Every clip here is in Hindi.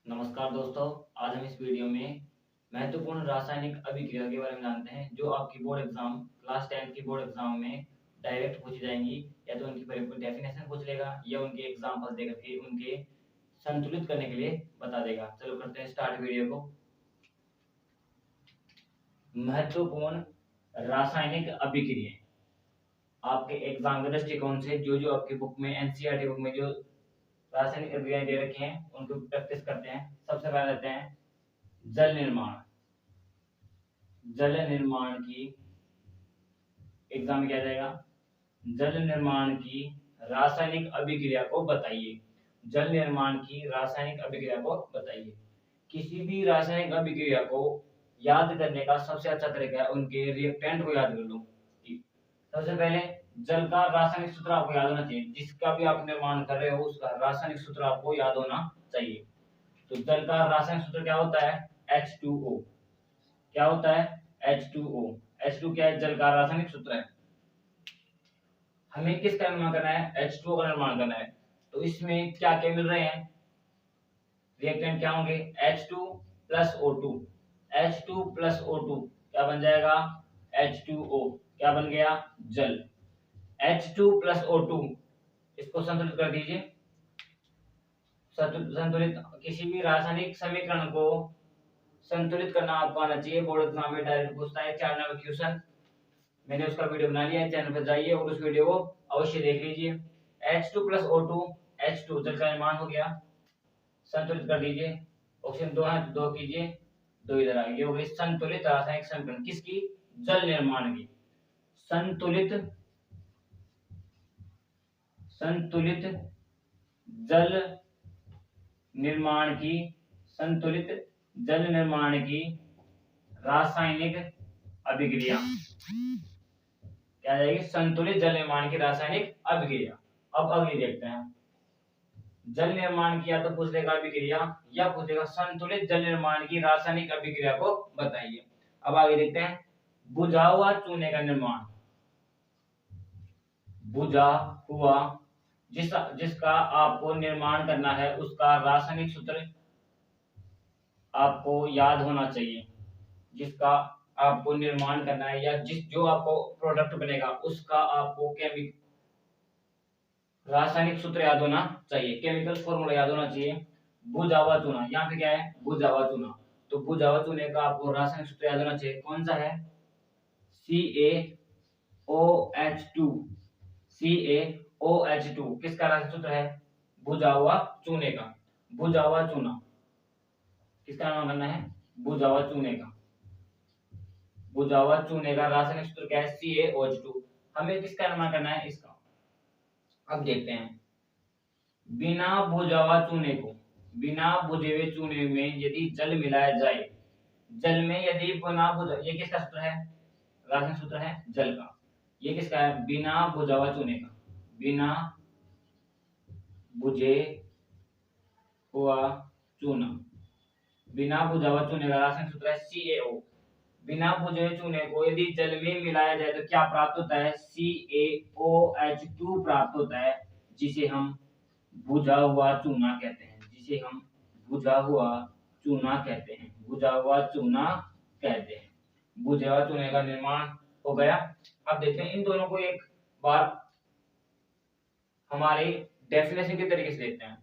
नमस्कार दोस्तों। आज हम इस वीडियो में महत्वपूर्ण रासायनिक अभिक्रिया के बारे में जानते हैं जो आपकी बोर्ड एग्जाम क्लास 10 की बोर्ड एग्जाम में डायरेक्ट पूछी जाएंगी। या तो उनकी परिपूर्ण डेफिनेशन पूछ लेगा या उनके एग्जाम्पल देकर के उनके संतुलित करने के लिए बता देगा। चलो करते हैं स्टार्ट वीडियो को। महत्वपूर्ण रासायनिक अभिक्रिया आपके एग्जाम के दृष्टिकोण से जो जो आपकी बुक में एनसीईआरटी बुक में जो रासायनिक अभिक्रियाएं दे रखे हैं उनको प्रैक्टिस करते हैं। सबसे पहले लेते हैं जल निर्माण। जल निर्माण की एग्जाम में क्या जाएगा? जल निर्माण की रासायनिक अभिक्रिया को बताइए। जल निर्माण की रासायनिक अभिक्रिया को बताइए। किसी भी रासायनिक अभिक्रिया को याद करने का सबसे अच्छा तरीका है उनके रिएक्टेंट को याद कर लो। सबसे पहले जल का रासायनिक सूत्र आपको याद होना चाहिए। जिसका भी आप निर्माण कर रहे हो उसका रासायनिक सूत्र आपको याद होना चाहिए। तो जल का रासायनिक सूत्र क्या होता है? H2O। क्या होता है? H2O। H2 क्या है? जल का रासायनिक सूत्र है। हमें किसका निर्माण करना है? H2O का निर्माण करना है। तो इसमें क्या क्या मिल रहे हैं? रिएक्टेंट क्या होंगे? H2 plus O2। H2 plus O2 क्या बन जाएगा? H2O। क्या बन गया? जल। H2 प्लस O2 इसको संतुलित कर दीजिए। संतुलित किसी भी रासायनिक समीकरण को संतुलित करना आपको आना चाहिए। बोर्ड एग्जाम में डायरेक्ट पूछता है 4 नंबर क्वेश्चन। मैंने उसका वीडियो बना लिया है, चैनल पर जाइए और उस वीडियो को अवश्य देख लीजिए। H2 प्लस O2 H2 जल का निर्माण हो गया। संतुलित कर दीजिए। ऑप्शन 2 है 2 कीजिए, 2 इधर आ गया। हो गई संतुलित रासायनिक समीकरण किसकी? जल निर्माण की। संतुलित जल निर्माण की संतुलित जल निर्माण की रासायनिक अभिक्रिया क्या जाएगी? संतुलित जल निर्माण की रासायनिक अभिक्रिया। अब अगली देखते हैं। जल निर्माण की या तो पूछ लेगा अभिक्रिया या पूछेगा संतुलित जल निर्माण की रासायनिक अभिक्रिया को बताइए। अब आगे देखते हैं बुझा हुआ चूने का निर्माण। बुझा हुआ जिसका आपको निर्माण करना है उसका रासायनिक सूत्र आपको याद होना चाहिए। जिसका आपको निर्माण करना है या जो आपको प्रोडक्ट बनेगा उसका आपको रासायनिक सूत्र याद होना चाहिए, केमिकल फॉर्मूला याद होना चाहिए। बुझा हुआ चूना, यहाँ पे क्या है? बुझा हुआ चूना। तो बुझा हुआ चूने का आपको रासायनिक सूत्र याद होना चाहिए। कौन सा है? CaOH2। CaOH2 किसका रासायनिक सूत्र है? बुझा हुआ चूने का। बुझा हुआ चूना किसका नाम करना है? बुझा हुआ चूने का। बुझा हुआ चूने का रासायनिक सूत्र क्या है? CaOH2। हमें किसका निर्माण करना है? इसका। अब देखते हैं बिना बुझा हुआ चूने को, बिना बुझे हुए चूने में यदि जल मिलाया जाए, जल में यदि बिना बुझा, ये किसका सूत्र है? रासायनिक सूत्र है जल का। ये किसका है? बिना बुझा हुआ चूने का। बिना बुझे हुआ चूना, बिना बुझा हुआ चूने का रासायनिक सूत्र है CaO। बिना बुझे हुए चूने को यदि जल में मिलाया जाए तो क्या प्राप्त होता है? CaOH2 प्राप्त होता है, जिसे हम बुझा हुआ चूना कहते हैं। जिसे हम बुझा हुआ चूना कहते हैं। बुझा हुआ चूना कहते हैं। बुझा हुआ चूने का निर्माण हो गया। अब देखते हैं इन दोनों को एक बार हमारे डेफिनेशन के तरीके से देखते हैं।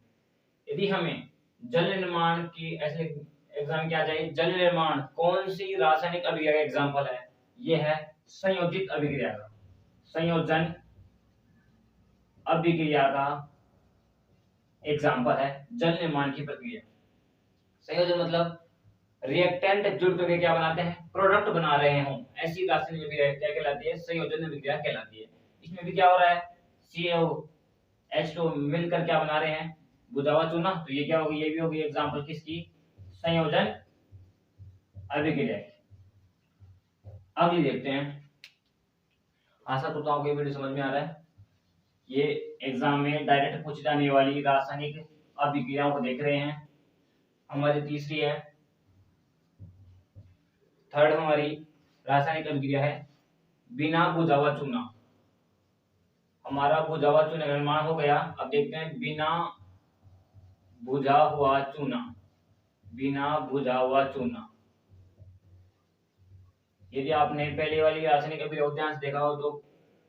यदि हमें जल निर्माण की ऐसे एग्जाम क्या चाहिए? जल निर्माण कौन सी रासायनिक अभिक्रिया का एग्जाम्पल है? ये है संयोजित अभिक्रिया का। संयोजन अभिक्रिया का एग्जाम्पल है जल निर्माण की प्रक्रिया। संयोजन मतलब रिएक्टेंट जुड़ करके क्या बनाते हैं? प्रोडक्ट बना रहे हों, ऐसी रासायनिक अभिक्रिया क्या कहलाती है? संयोजन अभिक्रिया कहलाती है। इसमें भी क्या हो रहा है? CaOH2 मिलकर क्या बना रहे हैं? बुझा हुआ चूना। तो ये क्या होगी? ये भी होगी एग्जाम्पल किसकी? संयोजन अभिक्रिया। अगली देखते हैं। आशा करता हूं ये वीडियो समझ में आ रहा है। ये एग्जाम में डायरेक्ट पूछी जाने वाली रासायनिक अभिक्रियाओं को देख रहे हैं। हमारी तीसरी है, थर्ड हमारी रासायनिक अभिक्रिया है बिना बुझा हुआ चूना। हमारा बुझा हुआ चूना निर्माण हो गया। अब देखते हैं बिना बुझा हुआ चूना। बिना भुजा हुआ चूना। यदि आपने पहले वाली रासायनिक अभिक्रिया ध्यान से देखा हो तो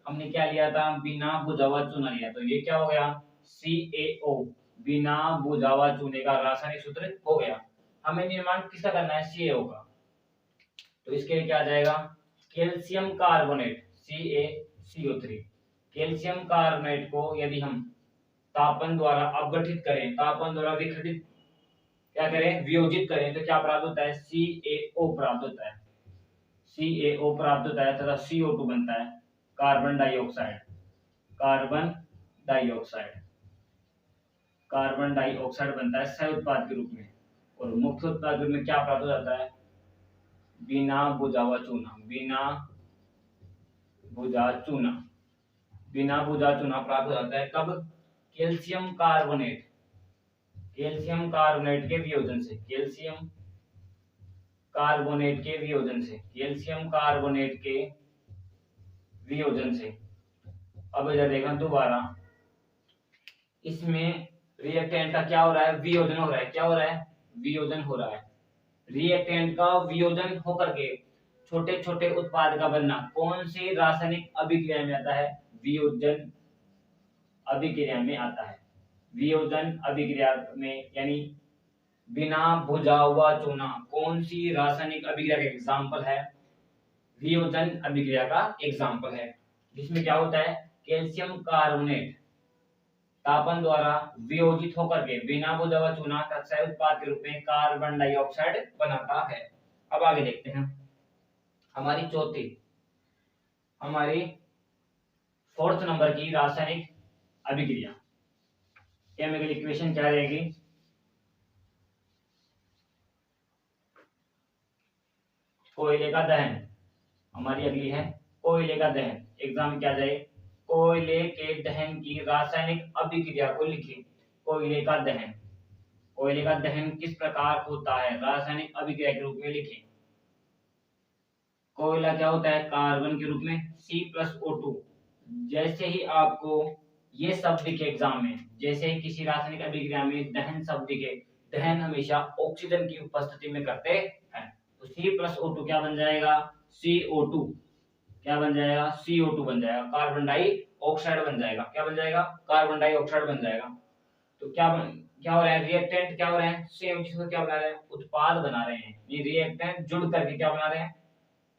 हमने क्या लिया था, बिना भुजा हुआ चूना लिया। तो ये क्या हो गया, CaO, बिना भुजा हुआ चूने का रासायनिक सूत्र हो गया। हमें निर्माण किसका करना है, CaO का। तो इसके लिए क्या आ जाएगा, calcium carbonate CaCO3। Calcium carbonate को यदि हम तापन द्वारा अपघटित करें, तापन द्वारा विघटित क्या करें, वियोजित करें, तो क्या प्राप्त होता है, CaO प्राप्त होता है। CaO प्राप्त होता है तथा CO2 बनता है, carbon dioxide. Carbon dioxide, carbon dioxide बनता है सह उत्पाद के रूप में। और मुख्य उत्पाद के रूप में क्या प्राप्त हो जाता है, बिना भुजा हुआ चूना। बिना भुजा चूना, बिना भुजा चूना प्राप्त हो जाता है कब, कैल्शियम कार्बोनेट, कैल्शियम कार्बोनेट के वियोजन से, कैल्शियम कार्बोनेट के वियोजन से, कैल्शियम कार्बोनेट के वियोजन से। अब इधर देखना दोबारा, इसमें रिएक्टेंट का क्या हो रहा है, वियोजन हो रहा है। क्या हो रहा है, वियोजन हो रहा है। रिएक्टेंट का वियोजन होकर के छोटे छोटे उत्पाद का बनना कौन सी रासायनिक अभिक्रिया में आता है, वियोजन अभिक्रिया में आता है। वियोजन अभिक्रिया में, यानी बिना भुजा हुआ चूना कौन सी रासायनिक अभिक्रिया का एग्जाम्पल है, वियोजन अभिक्रिया का एग्जाम्पल है, जिसमें क्या होता है, कैल्शियम कार्बोनेट तापन द्वारा वियोजित होकर के बिना भुजा हुआ चूना सह उत्पाद के रूप में कार्बन डाइऑक्साइड बनाता है। अब आगे देखते हैं हमारी हमारी 4th नंबर की रासायनिक अभिक्रिया। केमिकल इक्वेशन क्या रहेगी, कोयले का दहन। हमारी अगली है कोयले का दहन। एग्जाम में क्या जाए, कोयले के दहन की रासायनिक अभिक्रिया को लिखें। कोयले का दहन, कोयले का दहन किस प्रकार होता है, रासायनिक अभिक्रिया के रूप में लिखें। कोयला क्या होता है, कार्बन के रूप में C+O2। जैसे ही आपको ये शब्द दिखे एग्जाम में, जैसे ही किसी रासायनिक अभिक्रिया में दहन शब्द दिखे, दहन हमेशा ऑक्सीजन की उपस्थिति में करते हैं। तो C+O2 क्या बन जाएगा, CO2। क्या बन जाएगा, CO2 बन जाएगा, कार्बन डाइऑक्साइड बन जाएगा। क्या बन जाएगा, कार्बन डाइऑक्साइड बन जाएगा। तो क्या हो रहा है, रिएक्टेंट क्या हो रहे हैं, सेम चीज को क्या बना रहे हैं, उत्पाद बना रहे हैं। ये रिएक्टेंट जुड़ करके क्या बना रहे हैं,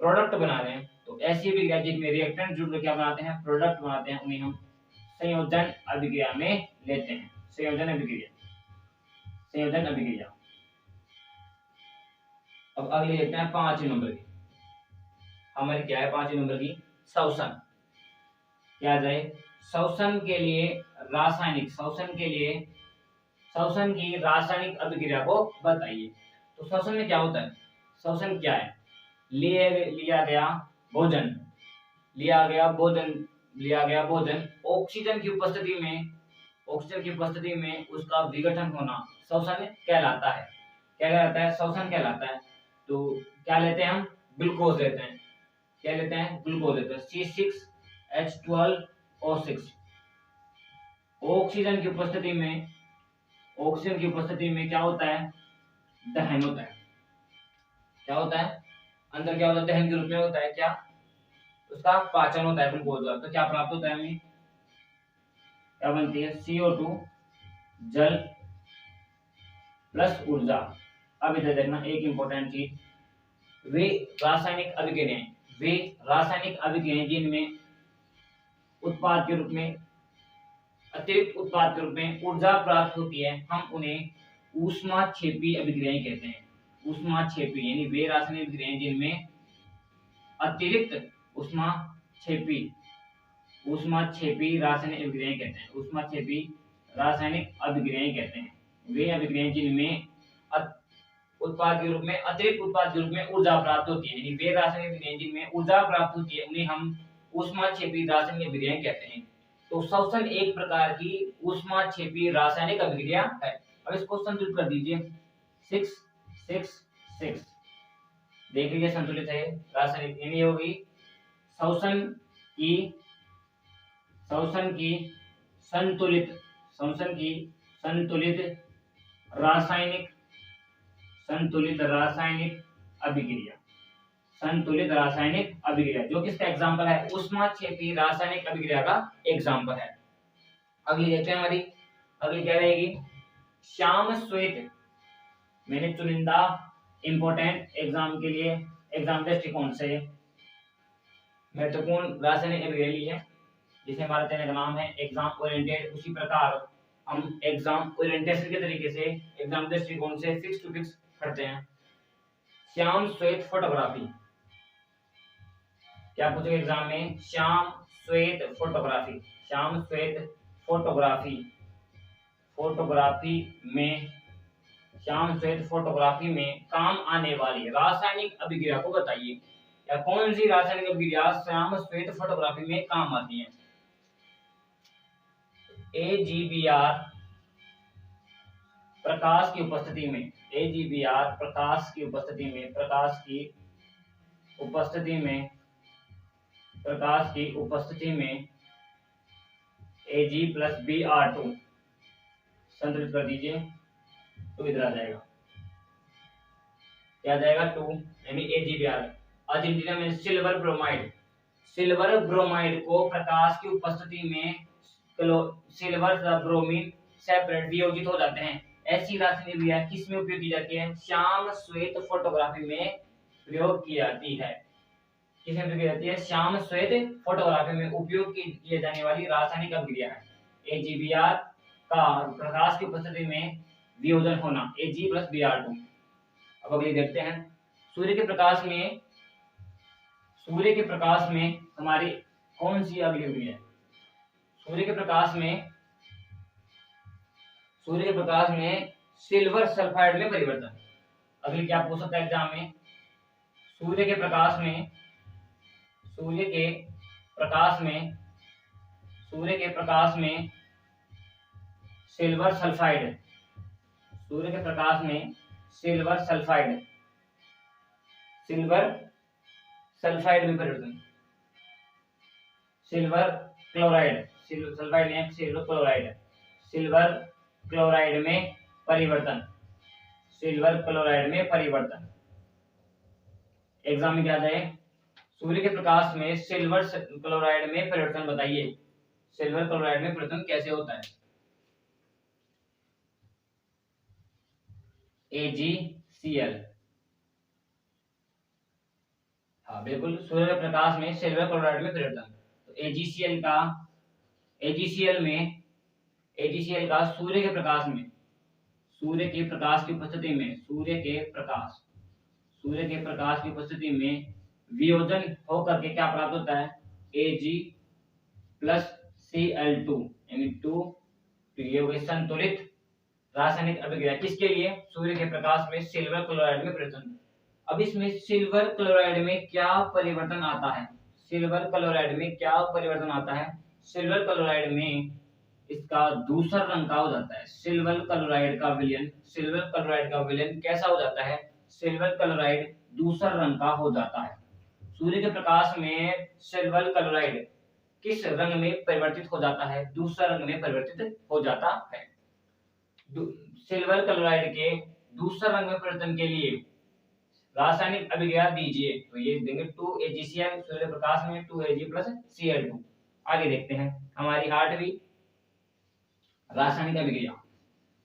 प्रोडक्ट बना रहे हैं। तो ऐसी अभिक्रिया जिसमें रिएक्टेंट जुड़ कर क्या बनाते हैं, प्रोडक्ट बनाते हैं, उन्हें हम संयोजन अभिक्रिया में लेते हैं। संयोजन अभिक्रिया, संयोजन अभिक्रिया। अब अगले देखते हैं 5 नंबर की। हमारी क्या है 5 नंबर की, शोषण। क्या जाए, शोषण के लिए रासायनिक, शोषण की रासायनिक अभिक्रिया को बताइए। तो शोषण में क्या होता है, शोषण क्या है, लिया गया भोजन ऑक्सीजन की उपस्थिति में उसका विघटन होना शोषण कहलाता है। क्या कहलाता है, शोषण कहलाता है। तो क्या लेते हैं हम, ग्लूकोज लेते हैं। क्या लेते हैं, ग्लूकोज लेते हैं, C6H12O6। ऑक्सीजन की उपस्थिति में क्या होता है, दहन होता है। क्या होता है, अंदर क्या होता है, दहन के रूप में होता है, क्या उसका पाचन होता है ग्लूकोज का। तो क्या प्राप्त होता है हमें, क्या बनती है, CO2 जल प्लस ऊर्जा। अब इधर देखना एक इंपॉर्टेंट चीज, वे रासायनिक अभिक्रियाएं जिनमें उत्पाद के रूप में, अतिरिक्त उत्पाद के रूप में ऊर्जा प्राप्त होती है, हम उन्हें ऊष्माक्षेपी अभिक्रियाएं कहते हैं। ऊष्माक्षेपी यानी वे रासायनिक अभिक्रियाएं जिनमें अतिरिक्त ऊष्माक्षेपी रासायनिक अभिक्रियाएं कहते हैं। ऊष्माक्षेपी रासायनिक अभिक्रियाएं कहते हैं वे अभिक्रियाएं जिनमें उत्पाद के रूप में, अतिरिक्त उत्पाद के रूप में ऊर्जा प्राप्त होती है। यानी वे रासायनिक अभिक्रियाएं जिनमें ऊर्जा प्राप्त होती है, उन्हें हम ऊष्माक्षेपी रासायनिक अभिक्रियाएं कहते हैं। तो शोषण एक प्रकार की ऊष्माक्षेपी रासायनिक अभिक्रिया है। अब इसको संतुलित कर दीजिए, 6 देख लीजिए, संतुलित है रासायनिक, यानी होगी शोषण की संतुलित रासायनिक संतुलित रासायनिक अभिक्रिया, संतुलित रासायनिक अभिक्रिया जो किसका एग्जाम्पल है, ऊष्माक्षेपी रासायनिक अभिक्रिया का एग्जाम्पल है। अगली देखते हैं हमारी, अगली क्या रहेगी, श्याम श्वेत। मैंने चुनिंदा इंपॉर्टेंट एग्जाम के लिए एग्जाम दृष्टिकोण से महत्वपूर्ण रासायनिक अभिक्रिया ली है, जिसे हमारा चैनल का नाम है एग्जाम ओरिएंटेड। उसी प्रकार हम एग्जाम ओरिएंटेशन के तरीके से एग्जाम दृष्टिकोण से फिक्स टू फिक्स करते हैं। श्याम श्वेत फोटोग्राफी, क्या पूछेगा एग्जाम में, श्याम श्वेत फोटोग्राफी, श्याम श्वेत फोटोग्राफी, फोटोग्राफी में, श्याम श्वेत फोटोग्राफी में काम आने वाली रासायनिक अभिक्रिया को बताइए, या कौन सी रासायनिक अभिक्रिया श्याम श्वेत फोटोग्राफी में काम आती है। AgBr प्रकाश की उपस्थिति में, AgBr प्रकाश की उपस्थिति में, प्रकाश की उपस्थिति में, प्रकाश की उपस्थिति में Ag प्लस Br2 संतुलित कर दीजिए तो इधर आ जाएगा, क्या आ जाएगा 2 यानी AgBr। अर्जेंटीना में सिल्वर ब्रोमाइड, सिल्वर ब्रोमाइड को प्रकाश की उपस्थिति में सिल्वर तथा ब्रोमीन सेपरेट वियोजित हो जाते हैं। ऐसी रासायनिक अभिक्रिया किसमें उपयोग की जाती है, श्याम श्वेत फोटोग्राफी में प्रयोग की जाती है। किसमें उपयोग की जाती है, श्याम श्वेत फोटोग्राफी में उपयोग की जाने वाली रासायनिक अभिक्रिया है AgBr का प्रकाश की उपस्थिति में वियोजन होना, Ag प्लस Br2। अब अगली देखते हैं, सूर्य के प्रकाश में, सूर्य के प्रकाश में हमारी कौन सी अभिक्रिया है, सूर्य के प्रकाश में, सूर्य के प्रकाश में सिल्वर सल्फाइड में परिवर्तन। अगली क्या पूछ सकता है एग्जाम में, सूर्य के प्रकाश में, सूर्य के प्रकाश में, सूर्य के प्रकाश में सिल्वर सल्फाइड, सूर्य के प्रकाश में सिल्वर सल्फाइड, सिल्वर सल्फाइड में परिवर्तन, सिल्वर क्लोराइड, सिल्वर सल्फाइड नहीं, सिल्वर क्लोराइड, सिल्वर क्लोराइड में परिवर्तन, सिल्वर क्लोराइड में परिवर्तन। एग्जाम में क्या जाए, सूर्य के प्रकाश में सिल्वर क्लोराइड में परिवर्तन बताइए, सिल्वर क्लोराइड में परिवर्तन कैसे होता है। AgCl, हाँ बिल्कुल, सूर्य के प्रकाश में सिल्वर क्लोराइड में परिवर्तन, तो AgCl का, AgCl में, AgCl का सूर्य के प्रकाश में, सूर्य के प्रकाश की उपस्थिति में, सूर्य के प्रकाश, सूर्य के प्रकाश की उपस्थिति में वियोजन होकर के क्या प्राप्त होता है, Ag प्लस Cl2 यानी 2, तो ये हो गई संतुलित रासायनिक अभिक्रिया। किसके लिए, सूर्य के प्रकाश में सिल्वर क्लोराइड में परिवर्तन। अब इसमें सिल्वर क्लोराइड में क्या परिवर्तन आता है, सिल्वर क्लोराइड में क्या परिवर्तन आता है, सिल्वर क्लोराइड में इसका दूसरा रंग का हो जाता है, सिल्वर क्लोराइड का विलयन, सिल्वर क्लोराइड का विलयन कैसा हो जाता है, सिल्वर क्लोराइड दूसरा रंग का हो जाता है। सूर्य के प्रकाश में सिल्वर क्लोराइड किस रंग में परिवर्तित हो जाता है, दूसरा रंग में परिवर्तित हो जाता है। सिल्वर क्लोराइड के दूसरा रंग में परिवर्तन के लिए रासायनिक अभिक्रिया दीजिए, तो ये देंगे 2AgCl, सूर्य प्रकाश में 2Ag प्लस Cl2। आगे देखते हैं हमारी 8वीं रासायनिक अभिक्रिया।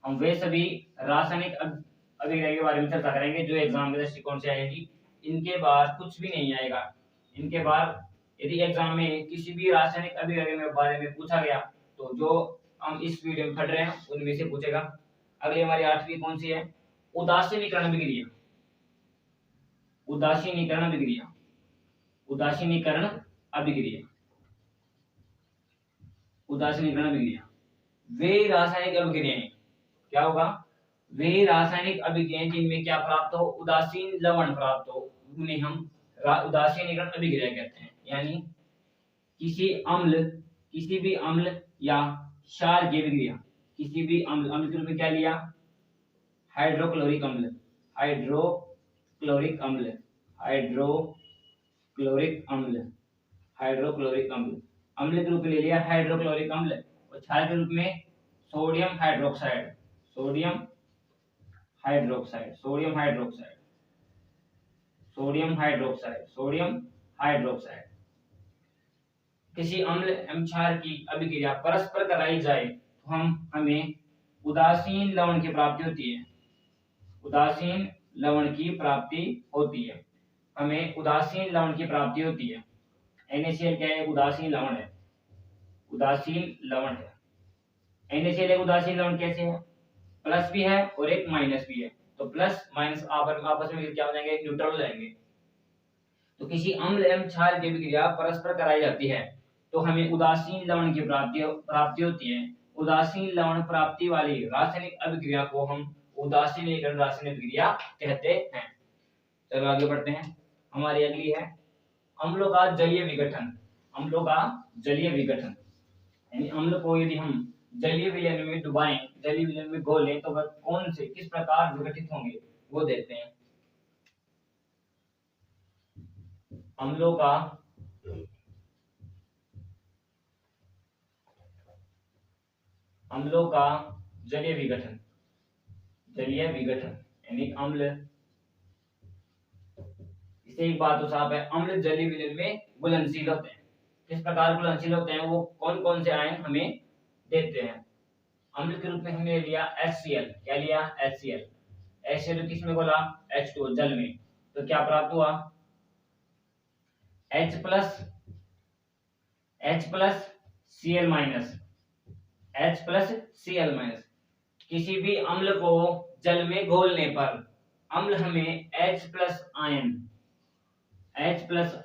हम वे सभी रासायनिक अभिक्रिया के बारे में चर्चा करेंगे जो एग्जाम के दृष्टिकोण से आएगी, इनके बाद कुछ भी नहीं आएगा। इनके बाद यदि एग्जाम में किसी भी रासायनिक अभिक्रिया के बारे में पूछा गया तो जो हम इस वीडियो में पढ़ रहे हैं उनमें से पूछेगा। अगली हमारी 8वीं कौन सी है, उदासीनीकरण अभिक्रिया, उदासीनीकरण अभिक्रिया, उदासीनीकरण अभिक्रिया, उदासीनीकरण अभिक्रिया। वे रासायनिक अभिक्रियाएं, क्या होगा, वे रासायनिक अभिक्रियाएं जिनमें क्या प्राप्त हो, उदासीन लवण प्राप्त हो, उन्हें हम उदासीनीकरण अभिक्रिया कहते हैं। यानी किसी अम्ल, किसी भी अम्ल या क्षार की अभिक्रिया, किसी भी अम्ल, अम्ल के रूप में क्या लिया, हाइड्रोक्लोरिक अम्ल, हाइड्रोक्लोरिक अम्ल, हाइड्रोक्लोरिक अम्ल, हाइड्रोक्लोरिक अम्ल, अम्ल के रूप में ले लिया हाइड्रोक्लोरिक अम्ल, और क्षार के रूप में sodium hydroxide, sodium hydroxide, sodium hydroxide, sodium hydroxide, sodium hydroxide. किसी अम्ल एवं क्षार की अभिक्रिया परस्पर कराई जाए तो हमें उदासीन लवण की प्राप्ति होती है, उदासीन लवण की प्राप्ति होती है, हमें उदासीन लवण की प्राप्ति होती है। NaCl क्या है? उदासीन लवण है, उदासीन लवण है। NaCl एक उदासीन लवण कैसे है? प्लस भी है और एक माइनस भी है, तो प्लस माइनस आपस में क्या हो जाएंगे? न्यूट्रल हो जाएंगे। तो किसी अम्ल एवं क्षार की अभिक्रिया परस्पर कराई जाती है तो हमें उदासीन लवण की प्राप्ति होती है। उदासीन लवण प्राप्ति वाली रासायनिक अभिक्रिया को हम उदासीनीकरण रासायनिक अभिक्रिया कहते हैं। चलो आगे बढ़ते हैं। हमारी अगली है अम्लों का जलीय विघटन। अम्लों का जलीय विघटन यानी अम्ल को यदि हम जलीय विलयन में डुबाएं, जलीय विलयन में घोलें तो वह कौन से किस प्रकार विघटित होंगे वो देखते हैं। अम्लों का जलीय विघटन, जलीय विघटन यानी अम्ल, इसे एक बात तो साफ है, अम्ल जलीय विलयन में घुलनशील होते हैं। किस प्रकार घुलनशील होते हैं, वो कौन कौन से आयन हमें देते हैं। अम्ल के रूप में हमने लिया HCl, क्या लिया? HCl। HCl किस में घोला? H2 जल में, तो क्या प्राप्त हुआ? H plus Cl minus, H plus Cl minus. किसी भी अम्ल को जल में घोलने पर अम्ल हमें H प्लस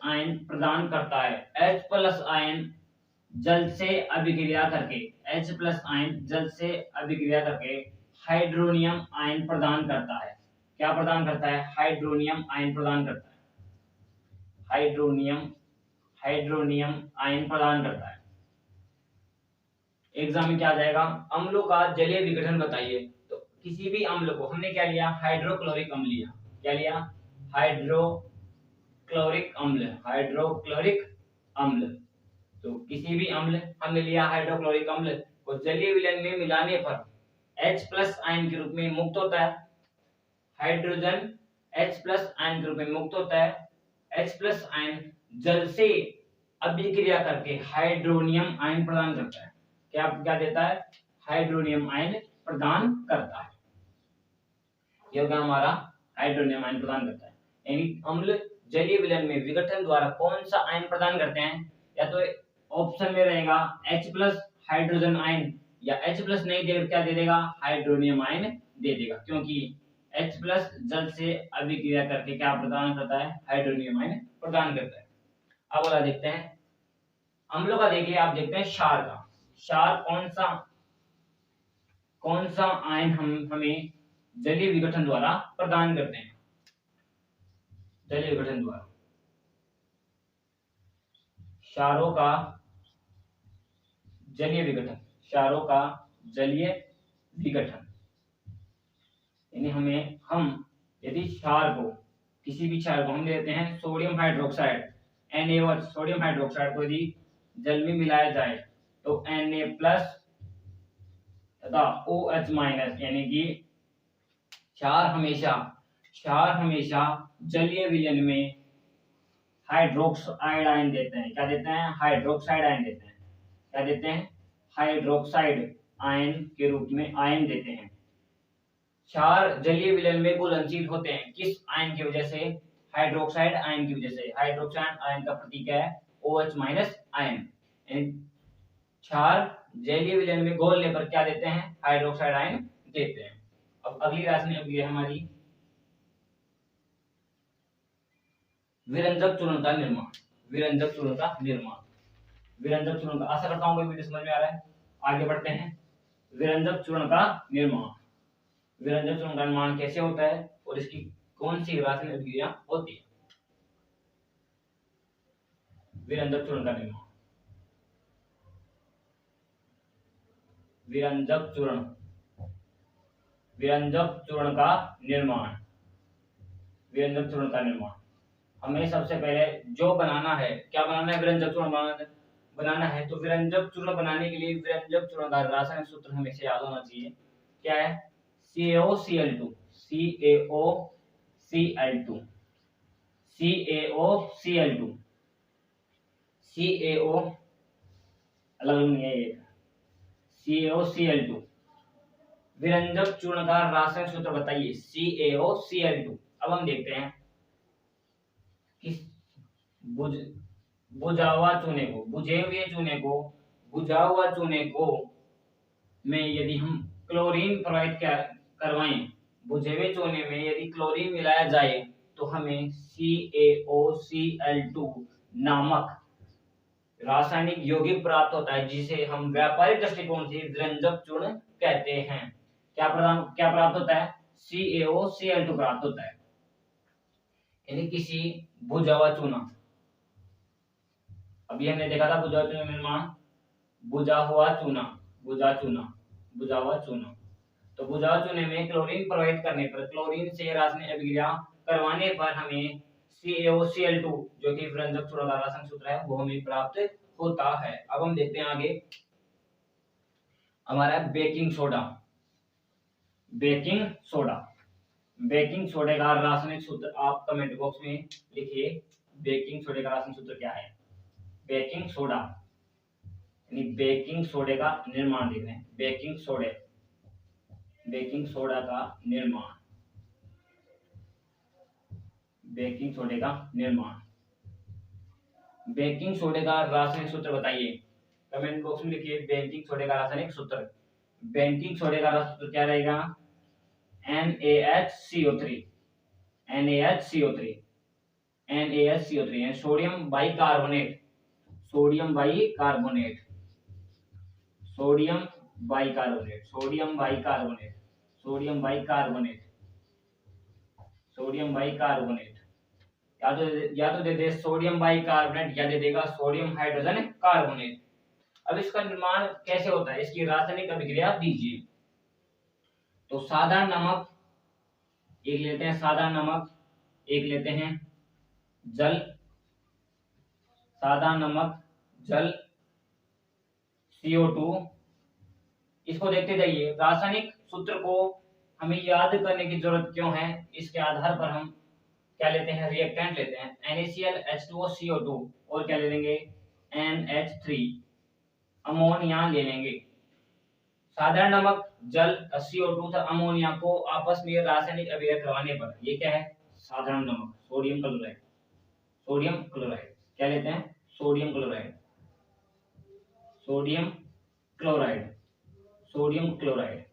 आयन प्रदान करता है। H प्लस आयन जल से अभिक्रिया करके, H प्लस आयन जल से अभिक्रिया करके हाइड्रोनियम आयन प्रदान करता है। क्या प्रदान करता है? हाइड्रोनियम आयन प्रदान करता है, हाइड्रोनियम आयन प्रदान करता है। एग्जाम में क्या आ जाएगा? अम्लों का जलीय विघटन बताइए। तो किसी भी अम्ल को हमने क्या लिया? हाइड्रोक्लोरिक अम्ल लिया। क्या लिया? हाइड्रोक्लोरिक अम्ल, हाइड्रोक्लोरिक अम्ल। तो किसी भी अम्ल हमने लिया हाइड्रोक्लोरिक अम्ल को जलीय विलयन में मिलाने पर H प्लस आयन के रूप में मुक्त होता है, हाइड्रोजन H प्लस आयन के रूप में मुक्त होता है। H प्लस आयन जल से अभिक्रिया करके हाइड्रोनियम आयन प्रदान करता है। क्या क्या देता है? हाइड्रोनियम आयन प्रदान करता है। यह होगा हमारा हाइड्रोनियम आयन प्रदान करता है। यानी अम्ल जलीय विलयन में विघटन द्वारा कौन सा आयन प्रदान करते हैं? या तो ऑप्शन में रहेगा H प्लस हाइड्रोजन आयन, या H प्लस नहीं दे क्या दे देगा? हाइड्रोनियम आयन दे देगा, क्योंकि H प्लस जल से अभिक्रिया करके क्या प्रदान करता है? हाइड्रोनियम आयन प्रदान करता है। अब अगला देखते हैं अम्लों का। देखिए आप देखते हैं क्षार का। क्षार कौन सा आयन हमें जलीय विघटन द्वारा प्रदान करते हैं? जलीय विघटन द्वारा क्षारों का जलीय विघटन, क्षारों का जलीय विघटन यानी हम यदि क्षार को, किसी भी क्षार को हम लेते हैं sodium hydroxide Na, sodium hydroxide को यदि जल में मिलाया जाए तो Na प्लस तथा OH माइनस, यानी कि क्षार हमेशा जलीय विलयन में हाइड्रोक्साइड आयन देते हैं। क्या देते हैं? हाइड्रोक्साइड आयन देते हैं। क्या देते हैं? हाइड्रोक्साइड आयन के रूप में आयन देते हैं। क्षार जलीय विलयन में घुलनशील होते हैं किस आयन की वजह से? हाइड्रोक्साइड आयन की वजह से। हाइड्रोक्साइड आयन का प्रतीक है OH माइनस आयन। क्षार जलीय विलयन में घोलने पर क्या देते हैं? हाइड्रोक्साइड आयन देते हैं। अब अगली रासायनिक अभिक्रिया हमारी विरंजक चूर्ण का निर्माण। विरंजक चूर्ण का निर्माण, विरंजक चूर्ण का, आशा करता हूं वीडियो समझ में आ रहा है। आगे बढ़ते हैं। विरंजक चूर्ण का निर्माण, विरंजक चूर्ण का निर्माण कैसे होता है और इसकी कौन सी रासायनिक अभिक्रिया होती है? विरंजक चूर्ण का निर्माण, विरंजक चूर्ण, विरंजक चूर्ण का निर्माण, विरंजक चूर्ण का निर्माण हमें सबसे पहले जो बनाना है, क्या बनाना है? विरंजक चूर्ण बनाना है। तो विरंजक चूर्ण बनाने के लिए विरंजक चूर्ण का रासायनिक सूत्र हमेशा याद होना चाहिए। क्या है? CaOCl2, CaOCl2 CaOCl2 CaO अलग नहीं है ये CaOCl2। विरंजक चूर्ण का रासायनिक सूत्र बताइए CaOCl2। अब हम देखते हैं कि बुझ बुझा हुआ चूने को बुझे हुए चूने को बुझा हुआ चूने को में यदि हम क्लोरीन प्रवाहित करवाएं, बुझे हुए चूने में यदि क्लोरीन मिलाया जाए तो हमें CaOCl2 नामक रासायनिक यौगिक प्राप्त होता है, जिसे हम व्यापारिक दृष्टिकोण से विरंजक चूर्ण कहते हैं। क्या प्राप्त होता है? CaOCl2 प्राप्त होता है। यानी किसी बुझा हुआ चूना, अभी हमने देखा था बुझा हुआ चूना निर्माण, बुझा हुआ चूना, बुझा हुआ चूना। तो बुझा हुआ चूने में क्लोरीन प्रवाहित करने पर, क्लोरीन से रासायनिक अभिक्रिया करवाने पर हमें CaOCl2 जो कि विरंजक चूर्ण का रासायनिक सूत्र है वो हमें प्राप्त होता है। अब हम देखते हैं आगे हमारा baking soda. Baking soda, baking सोडे का रासायनिक सूत्र आप कमेंट बॉक्स में लिखिए। बेकिंग सोडे का रासायनिक सूत्र क्या है? बेकिंग सोडा यानी बेकिंग सोडे का निर्माण देख रहे हैं। बेकिंग सोडा का निर्माण, बेकिंग सोडे का निर्माण। बेकिंग सोडे का रासायनिक सूत्र बताइए, कमेंट बॉक्स में लिखिए बेकिंग सोडे का रासायनिक सूत्र। बेकिंग सोडे का रासायनिक सूत्र क्या रहेगा? NaHCO3 NaHCO3 sodium bicarbonate, sodium bicarbonate, sodium bicarbonate, sodium bicarbonate, sodium bicarbonate, sodium bicarbonate. या तो दे दे सोडियम बाइकार्बोनेट या दे देगा सोडियम हाइड्रोजन कार्बोनेट। अब इसका निर्माण कैसे होता है, इसकी रासायनिक अभिक्रिया दीजिए। तो साधारण नमक एक लेते हैं, साधारण नमक एक लेते हैं, जल, साधारण नमक, जल, CO2। इसको देखते जाइए। रासायनिक सूत्र को हमें याद करने की जरूरत क्यों है, इसके आधार पर हम क्या लेते हैं, रिएक्टेंट लेते हैं। NaCl H2O CO2 और क्या ले लेंगे, NH3 अमोनिया ले लेंगे। साधारण नमक, जल, CO2 तथा अमोनिया को आपस में रासायनिक अभिक्रिया करवाने पर ये क्या है, साधारण नमक, सोडियम क्लोराइड। सोडियम क्लोराइड क्या लेते हैं, sodium chloride, sodium chloride, sodium chloride,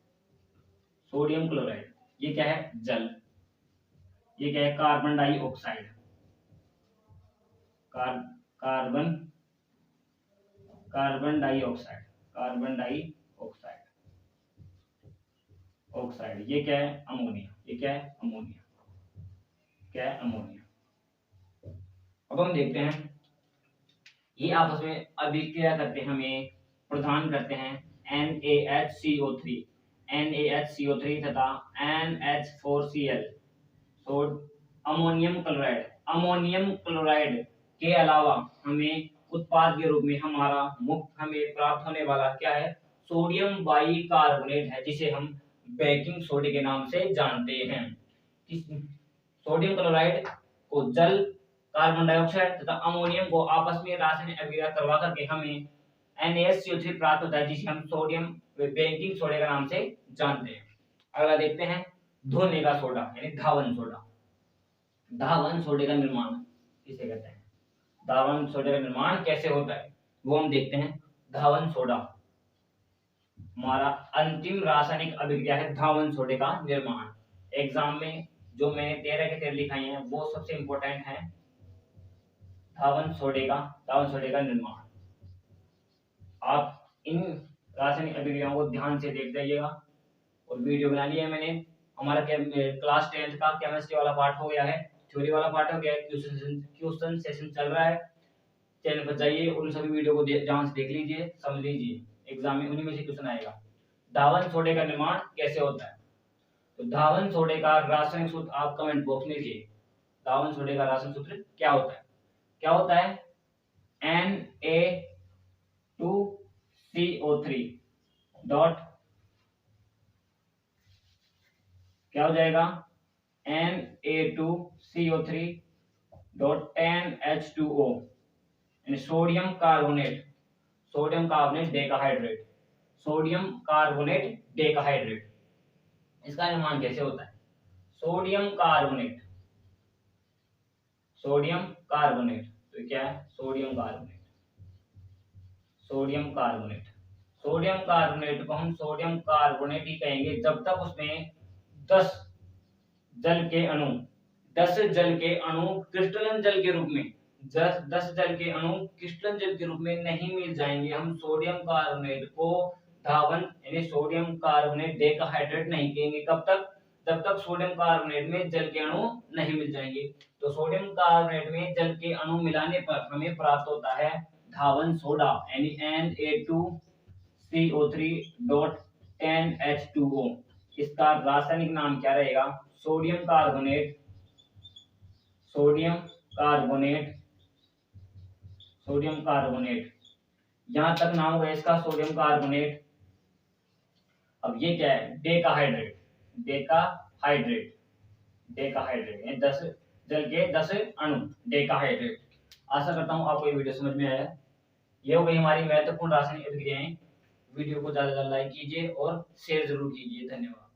sodium chloride. ये क्या है, जल। ये क्या है, carbon dioxide, carbon carbon dioxide, carbon dioxide, oxide. ये क्या है, अमोनिया। ये क्या है, अमोनिया, क्या है, अमोनिया। अब हम देखते हैं ये आपस में अभिक्रिया करते हैं, हमें प्रदान करते हैं NaHCO3 NaHCO3 तथा NH4Cl ammonium chloride. Ammonium chloride के अलावा हमें उत्पाद के रूप में हमें प्राप्त होने वाला क्या है, सोडियम बाइकार्बोनेट है, जिसे हम बेकिंग सोडे के नाम से जानते हैं। सोडियम क्लोराइड को जल, कार्बन डाइऑक्साइड तथा अमोनियम को आपस में रासायनिक अभिक्रिया करवा करके हमें NaCO3 प्राप्त होता है, जिसे हम सोडियम बेकिंग सोडे का नाम से जानते हैं। अगला देखते हैं धोने का सोडा यानी धावन सोडा। धावन सोडे का निर्माण किसे कहते हैं, धावन सोडे का निर्माण कैसे होता है वो हम देखते हैं। धावन सोडा हमारा अंतिम रासायनिक अभिक्रिया है, धावन सोडे का निर्माण। एग्जाम में जो मैंने 13 के 13 लिखाई हैं वो सबसे इंपॉर्टेंट है। धावन सोडे का निर्माण। आप इन रासायनिक अभिक्रियाओं को ध्यान से देख जाइएगा। और वीडियो बना लिया है मैंने। हमारा क्लास 10th का केमिस्ट्री वाला पार्ट हो गया है, थ्योरी वाला पार्ट हो गया है, क्वेश्चन सेशन चल रहा है। चैनल पर जाइए, उन सभी वीडियो को ध्यान से देख लीजिए, समझ लीजिए, एग्जाम में उन्हीं में से क्वेश्चन आएगा। धावन सोडे का निर्माण कैसे होता है, तो धावन सोडे का रासायनिक सूत्र आप कमेंट बॉक्स में लिखिए। धावन सोडे का रासायनिक सूत्र क्या होता है, क्या होता है, Na2CO3 डॉट क्या हो जाएगा, Na2CO3.10H2O, यानी sodium carbonate, sodium carbonate decahydrate, sodium carbonate decahydrate. इसका निर्माण कैसे होता है? सोडियम कार्बोनेट, सोडियम कार्बोनेट, तो क्या है? Sodium carbonate, sodium carbonate, sodium carbonate को हम सोडियम कार्बोनेट ही कहेंगे जब तक उसमें 10 जल के अणु, 10 जल के अणु क्रिस्टलन जल के रूप में, 10 जल के अणु क्रिस्टलन जल के रूप में नहीं मिल जाएंगे, हम सोडियम कार्बोनेट को धावन यानी सोडियम कार्बोनेट डेकाहाइड्रेट नहीं कहेंगे। कब तक? जब तक सोडियम कार्बोनेट में जल के अणु नहीं मिल जाएंगे। तो सोडियम कार्बोनेट में जल के अणु मिलाने पर हमें प्राप्त होता है धावन सोडा, यानी Na2CO3.10H2O। इसका रासायनिक नाम क्या रहेगा? Sodium carbonate, sodium carbonate, sodium carbonate. यहां तक नाम होगा इसका सोडियम कार्बोनेट। अब ये क्या है? डेकाहाइड्रेट, डेकाहाइड्रेट, डेकाहाइड्रेट यानी 10 जल के 10 अणु, डेकाहाइड्रेट। आशा करता हूं आपको ये वीडियो समझ में आया। ये हो गई हमारी महत्वपूर्ण रासायनिक अभिक्रियाएं। वीडियो को ज्यादा से ज्यादा लाइक कीजिए और शेयर जरूर कीजिए। धन्यवाद।